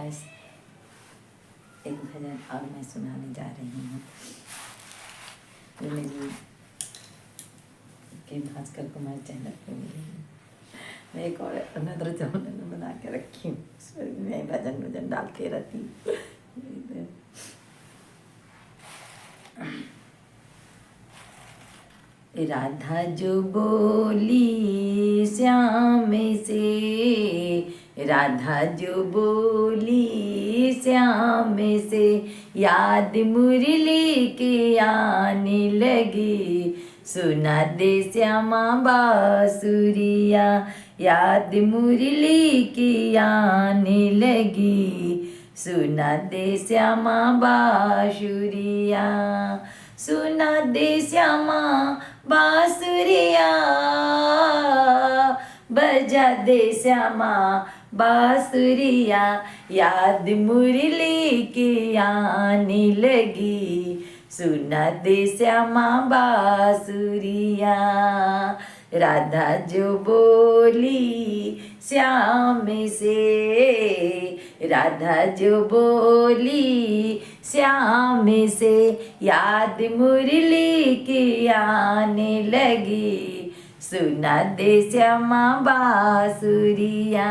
Guys, एक भजन और मैं सुनाने जा रही हूँ जो मेरी के भास्कर कुमार चैनल पे मिली है। मैं एक और अनदर चैनल बना के रखी हूँ, उसमें मैं भजन डालती रहती हूँ। राधा जो बोली श्याम से, राधा जो बोली श्याम से, याद मुरली की आने लगी, सुना दे श्यामा बांसुरिया, याद मुरली की आने लगी, सुना दे श्यामा बांसुरिया, सुना दे श्यामा बांसुरिया, बजा दे श्यामा बांसुरिया, याद मुरली की आने लगी, सुना दे श्यामा बांसुरिया। राधा जो बोली श्याम से, राधा जो बोली श्याम से, याद मुरली की आने लगी, सुना दे श्यामा बांसुरिया,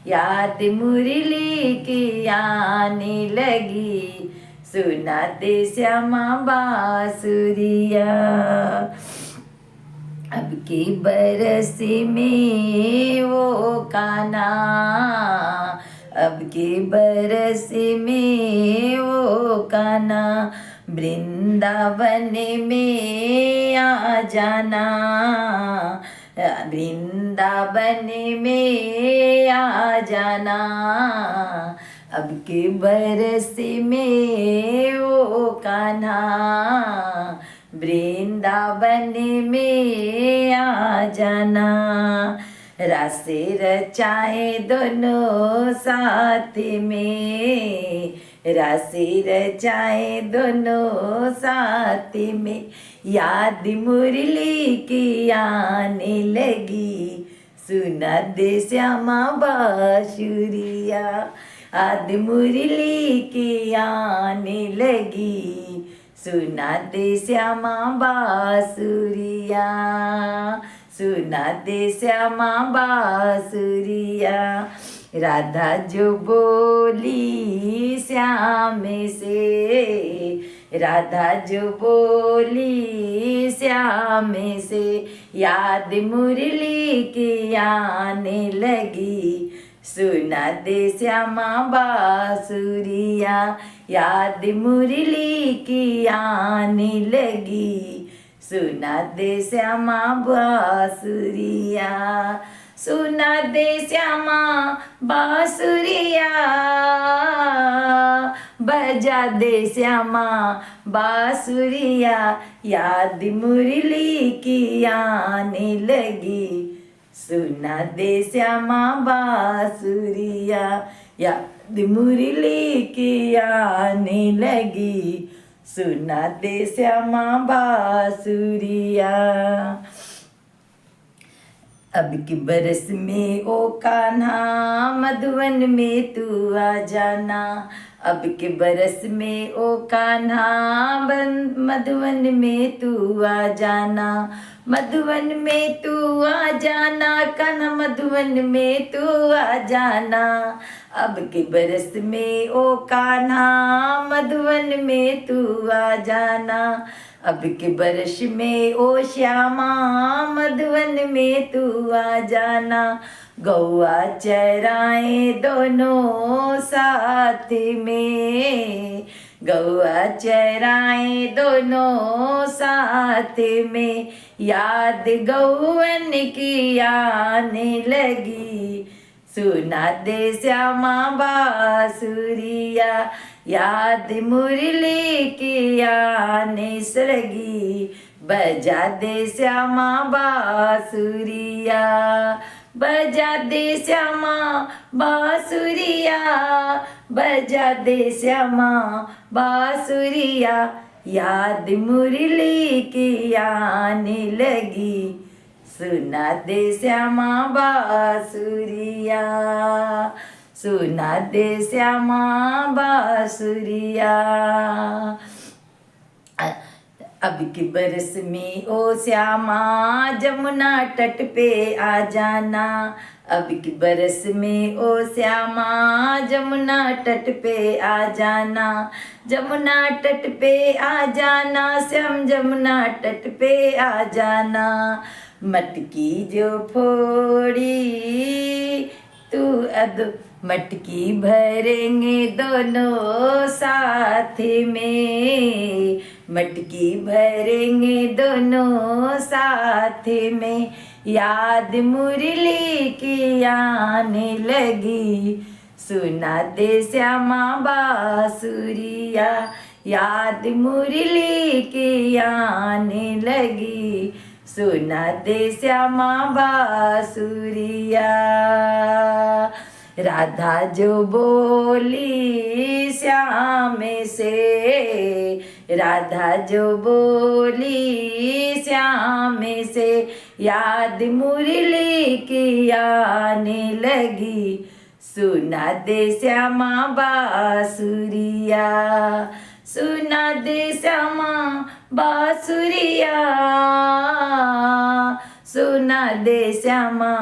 याद मुरली की आने लगी, सुना दे श्यामा बांसुरिया। अब की बरस में वो कान्हा, अब की बरस में वो कान्हा, वृंदावन में आ जाना, वृंदावन में आ जाना, अब के बरस में वो कान्हा, वृंदावन में आ जाना, रासे रचाए दोनों साथ में, रासे रचाए दोनों साथ में, याद मुरली की आने लगी, सुना दे श्यामा बांसुरिया, याद मुरली की आने लगी, सुना दे श्यामा बांसुरिया, सुना दे श्यामा बांसुरिया। राधा जो बोली श्याम से, राधा जो बोली श्याम से, याद मुरली की आने लगी, सुना दे श्यामा बांसुरिया, याद मुरली की आने लगी, सुना दे श्यामा बांसुरिया, सुना दे श्यामा बांसुरिया, बजा दे श्यामा बांसुरिया, याद मुरली की आने लगी, सुना दे श्यामा बांसुरिया, याद मुरली की आने लगी, सुना दे श्यामा बांसुरिया। अब की बरस में ओ कान्हा, मधुवन में तू आ जाना, अब के बरस में ओ कान्हा, मधुवन में तू आ जाना, मधुवन में तू आ जाना, कान्हा मधुवन में तू आ जाना, अब के बरस में ओ कान्हा, मधुवन में तू आ जाना, अब के बरस में ओ श्यामा, मधुवन में तू आ जाना, गौआ चराए दोनों साथ में, गौआ चराए दोनों साथ में, याद गौवन की आने लगी, सुना दे श्यामा बांसुरिया, याद मुरली की आने लगी, बजा दे श्यामा बांसुरिया, बजा दे श्यामा बांसुरिया, बजा दे श्यामा बांसुरिया, याद मुरली की आने लगी, सुना दे श्यामा बांसुरिया, सुना दे श्यामा बांसुरिया। अब की बरस में ओ श्यामा जमुना तट पे आ जाना। अब की बरस में ओ श्यामा जमुना तट पे आ जाना। जमुना तट पे आ जाना श्याम जमुना तट पे आ जाना। मटकी जो फोड़ी तू मटकी भरेंगे दोनों साथ में। मटकी भरेंगे दोनों साथ में। याद मुरली की आने लगी। सुना दे श्यामा बांसुरिया। याद मुरली की आने लगी। सुना दे श्यामा बांसुरिया। राधा जो बोली श्याम से। राधा जो बोली श्याम से। याद मुरली की आने लगी। सुना दे श्यामा बांसुरिया। सुना दे श्यामा बांसुरिया। सुना दे श्यामा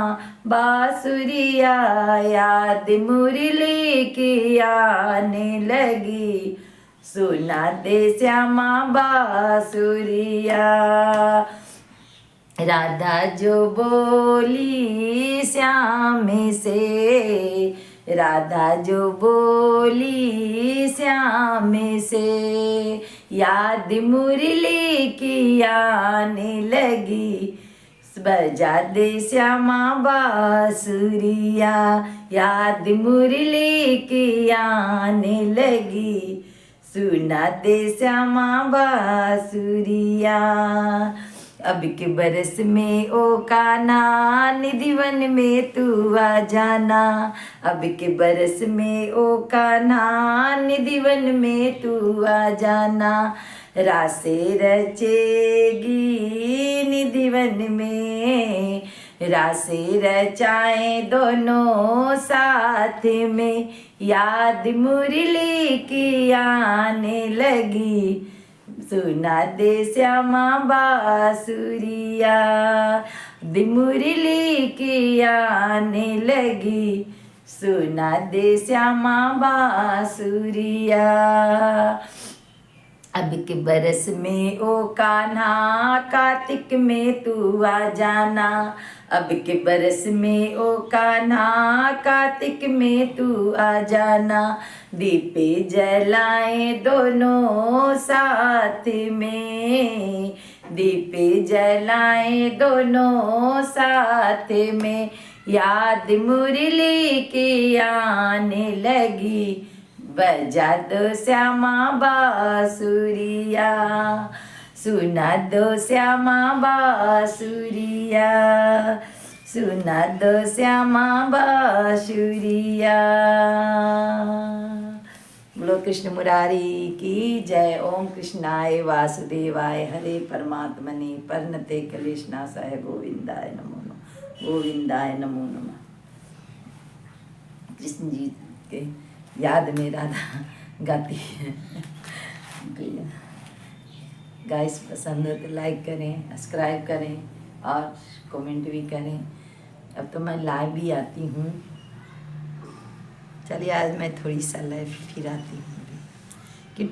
बांसुरिया। याद मुरली की आने लगी। सुना दे श्यामा बांसुरिया। राधा जो बोली श्याम से। राधा जो बोली श्याम से। याद मुरली की आने लगी। बजा दे श्यामा बांसुरिया। याद मुरली की आने लगी। सुना दे श्यामा बांसुरिया। अब के बरस में ओ कान्हा निधिवन में तू आ जाना। अब के बरस में ओ कान्हा निधिवन में तू आ जाना। रासे रचेगी निधिवन में। रासे रचाए दोनों साथ में। याद मुरली की आने लगी। सुना दे श्यामा बांसुरिया। मुरली की आने लगी। सुना दे श्यामा बांसुरिया। अब के बरस में ओ कान्हा कार्तिक में तू आ जाना। अब के बरस में ओ कान्हा कार्तिक में तू आ जाना। दीपे जलाए दोनों साथ में। दीपे जलाए दोनों साथ में। याद मुरली की आने लगी। बजा दो श्यामा बांसुरिया। सुना दो श्यामा बांसुरिया। सुना दो श्यामा बांसुरिया। बोलो कृष्ण मुरारी की जय। ओम कृष्णाय वासुदेवाय हरे परमात्मने परनते क्लेशनाशाय गोविंदाय नमो नमः। गोविंदाय नमो नमः। कृष्ण जी के याद में राधा गाती है। गाइस पसंद हो तो लाइक करें, सब्सक्राइब करें और कमेंट भी करें। अब तो मैं लाइव भी आती हूँ। चलिए आज मैं थोड़ी सा लाइव फिर आती हूँ कि